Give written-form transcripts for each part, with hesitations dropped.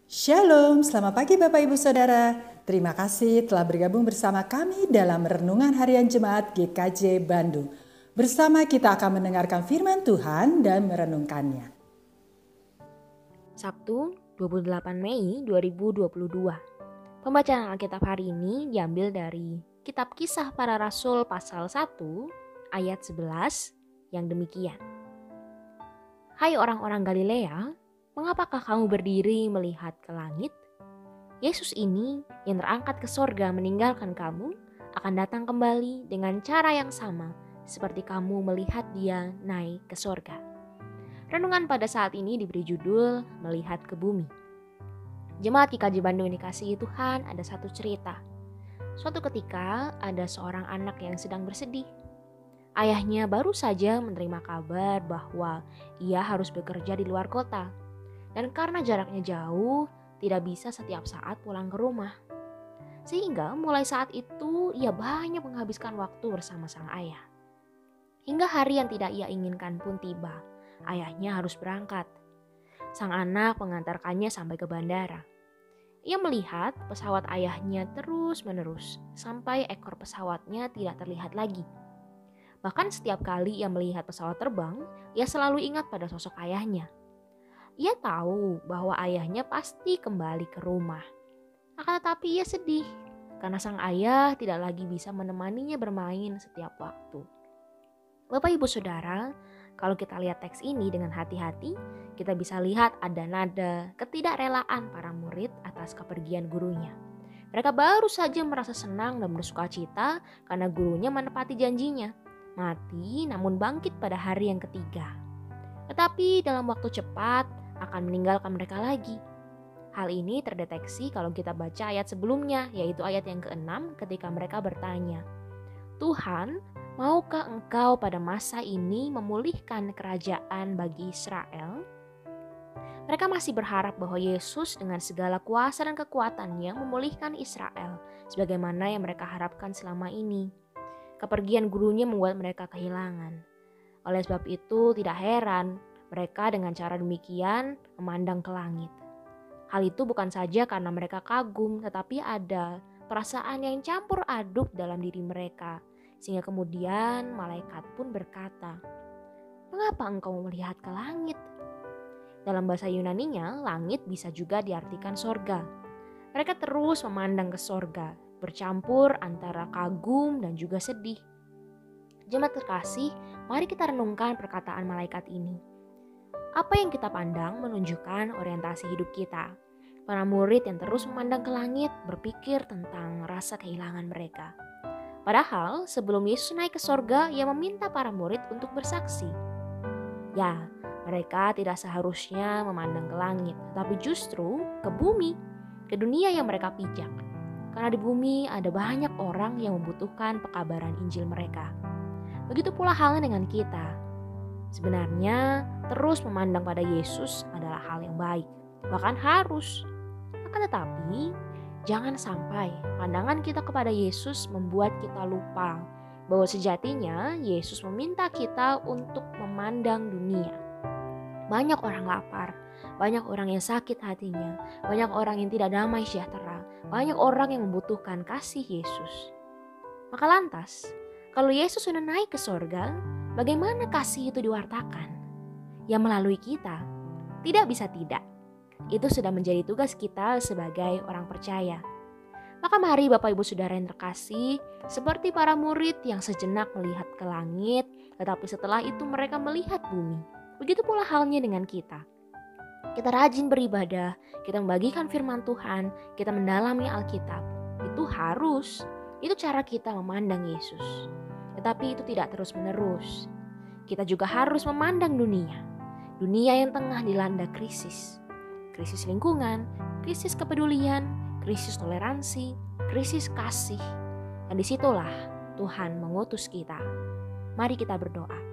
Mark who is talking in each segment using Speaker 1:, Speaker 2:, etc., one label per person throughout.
Speaker 1: Shalom, selamat pagi Bapak Ibu Saudara. Terima kasih telah bergabung bersama kami dalam Renungan Harian Jemaat GKJ Bandung. Bersama kita akan mendengarkan firman Tuhan dan merenungkannya.
Speaker 2: Sabtu 28 Mei 2022. Pembacaan Alkitab hari ini diambil dari Kitab Kisah Para Rasul pasal 1 ayat 11 yang demikian. Hai orang-orang Galilea, mengapakah kamu berdiri melihat ke langit? Yesus ini yang terangkat ke sorga meninggalkan kamu akan datang kembali dengan cara yang sama seperti kamu melihat dia naik ke sorga. Renungan pada saat ini diberi judul Melihat ke Bumi. Jemaat GKJ Bandung dikasihi Tuhan, ada satu cerita. Suatu ketika ada seorang anak yang sedang bersedih. Ayahnya baru saja menerima kabar bahwa ia harus bekerja di luar kota. Dan karena jaraknya jauh, tidak bisa setiap saat pulang ke rumah. Sehingga mulai saat itu ia banyak menghabiskan waktu bersama sang ayah. Hingga hari yang tidak ia inginkan pun tiba. Ayahnya harus berangkat. Sang anak mengantarkannya sampai ke bandara. Ia melihat pesawat ayahnya terus-menerus sampai ekor pesawatnya tidak terlihat lagi. Bahkan setiap kali ia melihat pesawat terbang, ia selalu ingat pada sosok ayahnya. Ia tahu bahwa ayahnya pasti kembali ke rumah. Akan tetapi ia sedih karena sang ayah tidak lagi bisa menemaninya bermain setiap waktu. Bapak Ibu Saudara, kalau kita lihat teks ini dengan hati-hati, kita bisa lihat ada nada ketidakrelaan para murid atas kepergian gurunya. Mereka baru saja merasa senang dan bersukacita karena gurunya menepati janjinya, mati namun bangkit pada hari yang ketiga. Tetapi dalam waktu cepat akan meninggalkan mereka lagi. Hal ini terdeteksi kalau kita baca ayat sebelumnya, yaitu ayat yang ke-6 ketika mereka bertanya, Tuhan, maukah Engkau pada masa ini memulihkan kerajaan bagi Israel? Mereka masih berharap bahwa Yesus dengan segala kuasa dan kekuatannya memulihkan Israel, sebagaimana yang mereka harapkan selama ini. Kepergian gurunya membuat mereka kehilangan. Oleh sebab itu tidak heran mereka dengan cara demikian memandang ke langit. Hal itu bukan saja karena mereka kagum, tetapi ada perasaan yang campur aduk dalam diri mereka. Sehingga kemudian malaikat pun berkata, "Mengapa engkau melihat ke langit?" Dalam bahasa Yunaninya, langit bisa juga diartikan sorga. Mereka terus memandang ke sorga, bercampur antara kagum dan juga sedih. Jemaat terkasih, mari kita renungkan perkataan malaikat ini. Apa yang kita pandang menunjukkan orientasi hidup kita. Para murid yang terus memandang ke langit berpikir tentang rasa kehilangan mereka. Padahal sebelum Yesus naik ke sorga, ia meminta para murid untuk bersaksi. Ya, mereka tidak seharusnya memandang ke langit, tetapi justru ke bumi, ke dunia yang mereka pijak. Karena di bumi ada banyak orang yang membutuhkan pekabaran Injil mereka. Begitu pula halnya dengan kita. Sebenarnya terus memandang pada Yesus adalah hal yang baik, bahkan harus. Akan tetapi, jangan sampai pandangan kita kepada Yesus membuat kita lupa bahwa sejatinya Yesus meminta kita untuk memandang dunia. Banyak orang lapar, banyak orang yang sakit hatinya, banyak orang yang tidak damai sejahtera, banyak orang yang membutuhkan kasih Yesus. Maka lantas, kalau Yesus sudah naik ke sorga, bagaimana kasih itu diwartakan? Ya melalui kita, tidak bisa tidak. Itu sudah menjadi tugas kita sebagai orang percaya. Maka mari Bapak Ibu Saudara yang terkasih, seperti para murid yang sejenak melihat ke langit, tetapi setelah itu mereka melihat bumi. Begitu pula halnya dengan kita. Kita rajin beribadah, kita membagikan firman Tuhan, kita mendalami Alkitab. Itu harus, itu cara kita memandang Yesus. Tetapi itu tidak terus-menerus. Kita juga harus memandang dunia. Dunia yang tengah dilanda krisis. Krisis lingkungan, krisis kepedulian, krisis toleransi, krisis kasih. Dan disitulah Tuhan mengutus kita. Mari kita berdoa.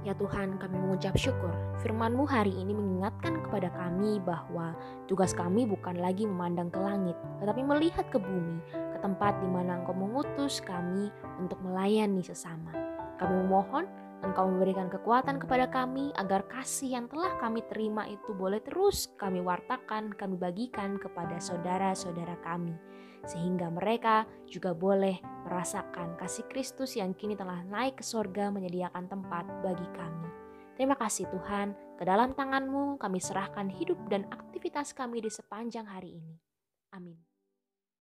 Speaker 2: Ya Tuhan, kami mengucap syukur. Firman-Mu hari ini mengingatkan kepada kami bahwa tugas kami bukan lagi memandang ke langit, tetapi melihat ke bumi, ke tempat di mana Engkau mengutus kami untuk melayani sesama. Kami memohon Engkau memberikan kekuatan kepada kami agar kasih yang telah kami terima itu boleh terus kami wartakan, kami bagikan kepada saudara-saudara kami. Sehingga mereka juga boleh merasakan kasih Kristus yang kini telah naik ke sorga menyediakan tempat bagi kami. Terima kasih Tuhan, ke dalam tangan-Mu kami serahkan hidup dan aktivitas kami di sepanjang hari ini. Amin.